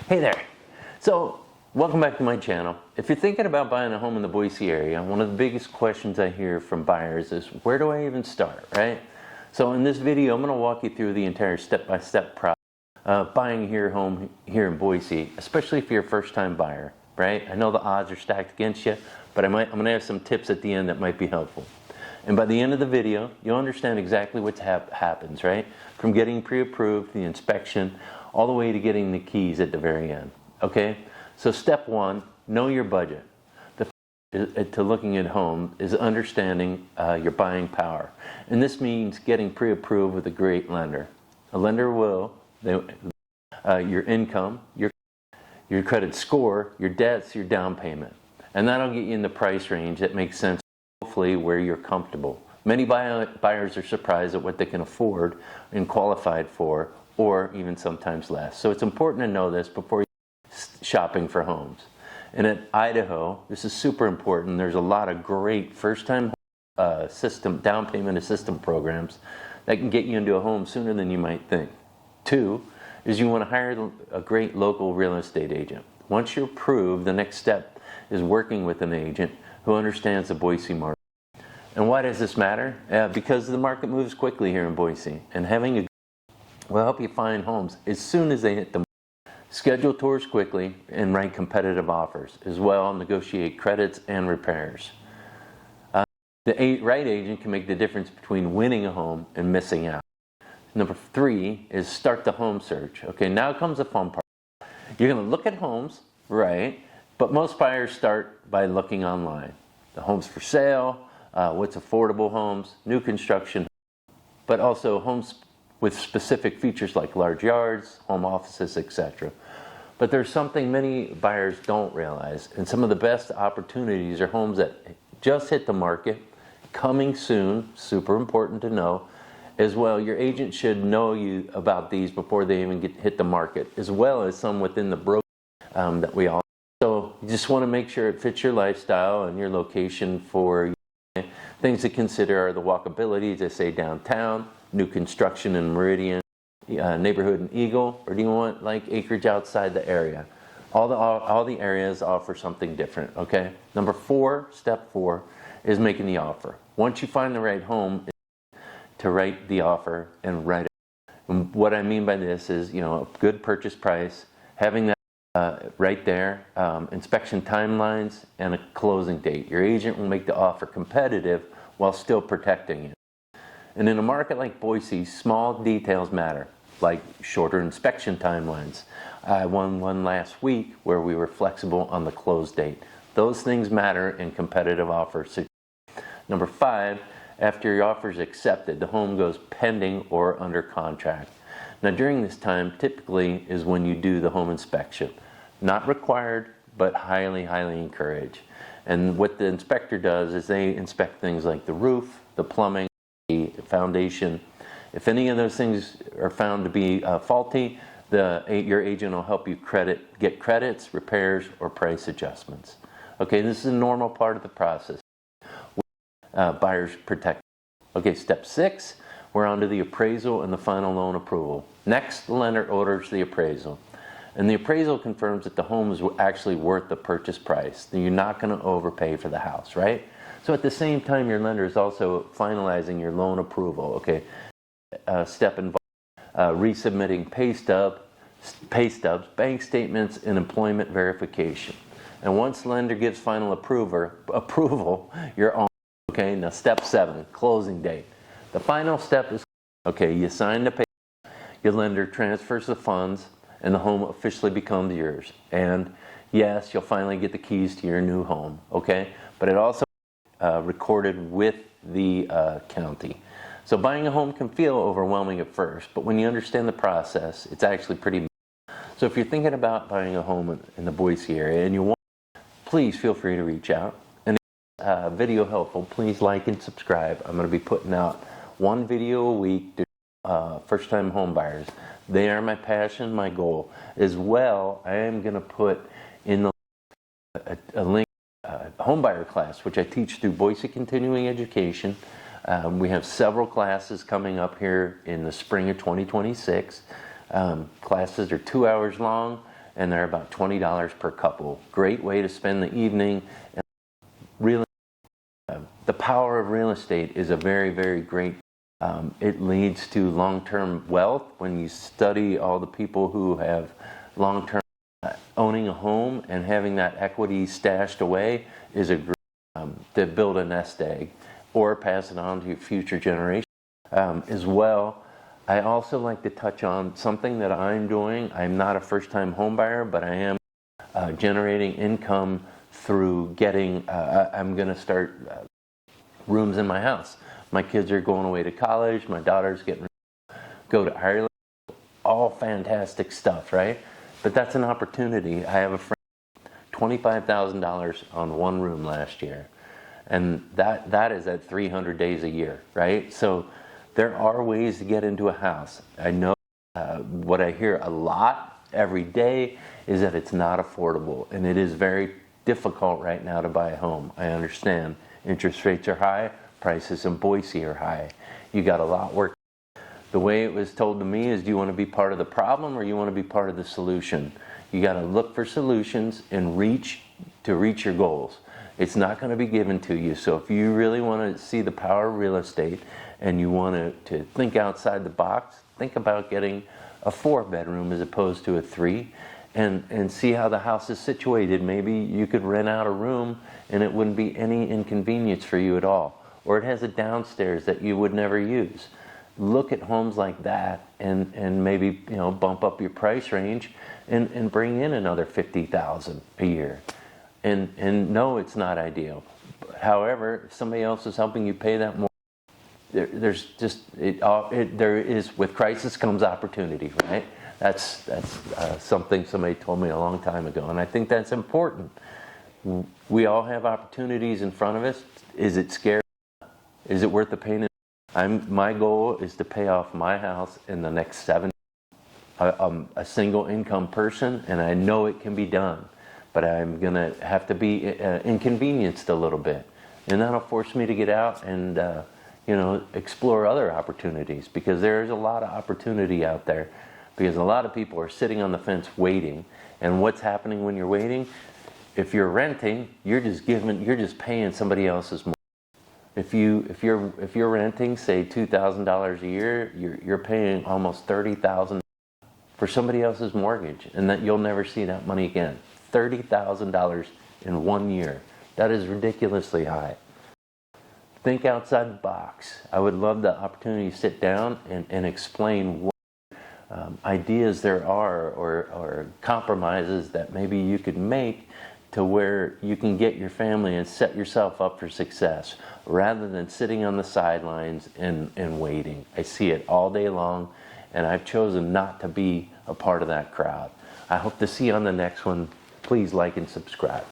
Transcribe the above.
Hey there. So, welcome back to my channel. If you're thinking about buying a home in the Boise area, one of the biggest questions I hear from buyers is, where do I even start, right? So in this video, I'm going to walk you through the entire step-by-step process of buying your home here in Boise, especially if you're a first-time buyer, right? I know the odds are stacked against you, but I'm going to have some tips at the end that might be helpful. And by the end of the video, you'll understand exactly what happens, right? From getting pre-approved, the inspection, all the way to getting the keys at the very end, okay? So step one, know your budget. The first to looking at home is understanding your buying power. And this means getting pre-approved with a great lender. A lender will, your income, your credit score, your debts, your down payment. And that'll get you in the price range that makes sense, hopefully where you're comfortable. Many buyers are surprised at what they can afford and qualified for, or even sometimes less. So it's important to know this before you're shopping for homes. And at Idaho, this is super important. There's a lot of great first-time down payment assistance programs that can get you into a home sooner than you might think. Two is you want to hire a great local real estate agent. Once you're approved, the next step is working with an agent who understands the Boise market. And why does this matter? Because the market moves quickly here in Boise, and having a will help you find homes as soon as they hit the market. Schedule tours quickly and write competitive offers. As well, negotiate credits and repairs. The right agent can make the difference between winning a home and missing out. Number three is start the home search. Okay, now comes the fun part. You're going to look at homes, right? But most buyers start by looking online. The homes for sale, what's affordable homes, new construction, but also homes with specific features like large yards, home offices, etc. But there's something many buyers don't realize, and some of the best opportunities are homes that just hit the market, coming soon, super important to know. As well, your agent should know you about these before they even hit the market, as well as some within the broker that we all. So you just want to make sure it fits your lifestyle and your location. For things to consider are the walkability, as I say, downtown, new construction in Meridian, neighborhood in Eagle, or do you want like acreage outside the area? All the areas offer something different, okay? Number four, step four, is making the offer. Once you find the right home, to write the offer and write it. And what I mean by this is, a good purchase price, having that right there, inspection timelines, and a closing date. Your agent will make the offer competitive while still protecting it. And in a market like Boise, small details matter, like shorter inspection timelines. I won one last week where we were flexible on the close date. Those things matter in competitive offers. Number five, after your offer is accepted, the home goes pending or under contract. Now during this time, typically is when you do the home inspection. Not required, but highly, highly encouraged. And what the inspector does is they inspect things like the roof, the plumbing, the foundation. If any of those things are found to be faulty, your agent will help you get credits, repairs, or price adjustments. Okay, this is a normal part of the process. Buyers protect. Okay, step six, we're on to the appraisal and the final loan approval. Next, the lender orders the appraisal. And the appraisal confirms that the home is actually worth the purchase price. You're not going to overpay for the house, right? So at the same time, your lender is also finalizing your loan approval, okay? Step involved resubmitting pay stubs, bank statements, and employment verification. And once lender gives final approval, you're on. Okay, now step seven, closing date. The final step is, okay, you sign the paper, your lender transfers the funds, and the home officially becomes yours. And yes, you'll finally get the keys to your new home, okay? But it also recorded with the county. So buying a home can feel overwhelming at first, but when you understand the process, it's actually pretty. So if you're thinking about buying a home in the Boise area and you want, please feel free to reach out. Video helpful, please like and subscribe. I'm going to be putting out one video a week to first-time home buyers. They are my passion, my goal. As well, I am going to put in the a link, home buyer class, which I teach through Boise Continuing Education. We have several classes coming up here in the spring of 2026. Classes are 2 hours long, and they're about $20 per couple. Great way to spend the evening. The power of real estate is a very, very great. It leads to long-term wealth. When you study all the people who have long-term owning a home and having that equity stashed away is a great to build a nest egg or pass it on to your future generations as well. I also like to touch on something that I'm doing. I'm not a first-time home buyer, but I am generating income through getting, I'm going to start rooms in my house. My kids are going away to college. My daughter's getting go to Ireland. All fantastic stuff, right? But that's an opportunity. I have a friend, $25,000 on one room last year. And that is at 300 days a year, right? So there are ways to get into a house. I know what I hear a lot every day is that it's not affordable. And it is very difficult right now to buy a home. I understand. Interest rates are high. Prices in Boise are high. You got a lot work. The way it was told to me is, do you want to be part of the problem or you want to be part of the solution? You got to look for solutions and reach your goals. It's not going to be given to you. So if you really want to see the power of real estate and you want to think outside the box, think about getting a 4-bedroom as opposed to a 3, and see how the house is situated. Maybe you could rent out a room and it wouldn't be any inconvenience for you at all. Or it has a downstairs that you would never use. Look at homes like that and maybe bump up your price range and bring in another $50,000 a year. And no, it's not ideal. However, if somebody else is helping you pay that more, there is, with crisis comes opportunity, right? That's something somebody told me a long time ago, and I think that's important. We all have opportunities in front of us. Is it scary? Is it worth the pain? My goal is to pay off my house in the next 7 years. I'm a single income person, and I know it can be done, but I'm gonna have to be inconvenienced a little bit, and that'll force me to get out and explore other opportunities, because there's a lot of opportunity out there, because a lot of people are sitting on the fence waiting. And what's happening when you're waiting? If you're renting, you're just paying somebody else's mortgage. If you're renting, say $2,000 a year, you're paying almost $30,000 for somebody else's mortgage, and that you'll never see that money again. $30,000 in 1 year. That is ridiculously high. Think outside the box. I would love the opportunity to sit down and explain what ideas there are or compromises that maybe you could make to where you can get your family and set yourself up for success rather than sitting on the sidelines and waiting. I see it all day long, and I've chosen not to be a part of that crowd. I hope to see you on the next one. Please like and subscribe.